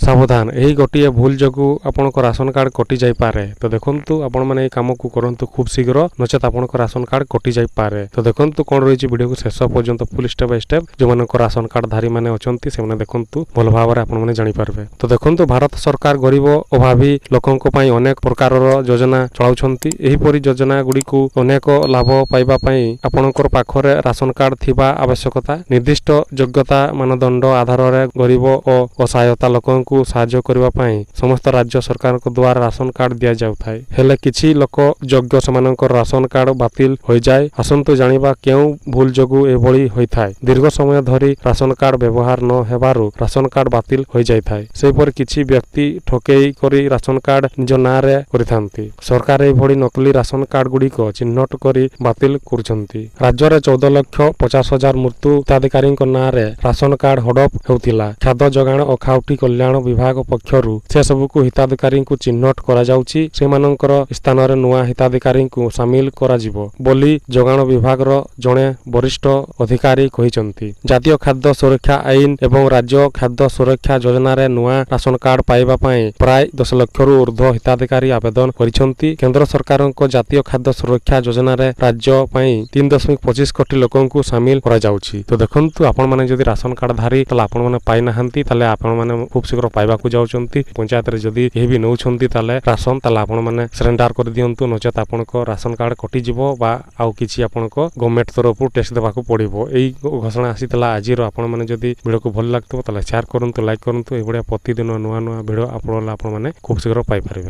सावधान यही गोटे भूल जो आपंक राशन कार्ड कटि जापे। तो देखो आपण मैंने कम को करूँ खूब शीघ्र नचेत आपंक राशन कार्ड कटि जापे। तो देखो कौन रही वीडियो को शेष पर्यंत फुल स्टेप बाय स्टेप जो मान राशन कार्ड धारी मैंने अच्छा से देखूँ भल भाव में जानीपारे। तो देखो भारत सरकार गरीब अभावी लोकों अनेक प्रकार योजना चलाउछंती। एहीपरि योजना गुड़ी को अनेक लाभ पाइबापी आपणकर पाखरे राशन कार्ड थिबा आवश्यकता। निर्दिष्ट योग्यता मानदंड आधार में गरीब और असहायता लोकों को साहाय्य करने समस्त राज्य सरकार द्वारा राशन कार्ड दि जाउथाय। हेले किछि लोक योग्य सेमानकर राशन कार्ड बातिल हो जाए। आसंतु जानिबा केउ भूल जोगु एभली होइथाय। दीर्घ समय धरी राशन कार्ड व्यवहार न हेबारु राशन कार्ड बातिल हो जाइथाय। सेपर किछि व्यक्ति ठकेई करी राशन कार्ड निज नारे करिथांती। सरकार एभली नकली राशन कार्ड गुडी को चिन्हट करी बातिल करुछंती। राज्य रे 14,50,000 मृत्यु हिताधिकारी नारे राशन कार्ड हड़प हेउतिला। खाद्य जोगाण और खाउटी कल्याण विभाग पक्षरु से सबको हिताधिकारी को चिन्हट करा जाउची। सेमानंकर स्थान रे नुआ हिताधिकारी को शामिल करा जिवो बोली जोगाण विभाग रो जणे वरिष्ठ अधिकारी कहिसंती। जातीय खाद्य सुरक्षा आईन एवं राज्य खाद्य सुरक्षा योजना रे नुआ राशन कार्ड पाइबा पई प्राय 10 लाख रु ऊर्ध्व हिताधिकारी आवेदन करिसंती। केंद्र सरकार को जातीय खाद्य सुरक्षा योजना रे राज्य पई 3.25 कोटी लोकों को शामिल करा जाउची। तो देखंतु आपण माने जदि राशन कार्ड धारी तले आपण माने पाइ नाहंती तले आपण माने खूब शीघ्र पाइबा को जाउचंती। पंचायत रे जदि एही भी नउछंती तले राशन तले आपण माने सरेंडर कर दियंतु नचेत आपनको राशन कार्ड कटि जिवो बा आउ किछि आपनको गवर्नमेंट तरफ टेस्ट देबाकू पड़िबो। एही घोषणा आसीतला आजिरो। आपण माने जदि वीडियो को भल लागतो तले शेयर करंतु लाइक करंतु। ए बढिया प्रतिदिन नुआ नुआ वीडियो अपलोड आपण माने खूब शीघ्र पाइ परिबे।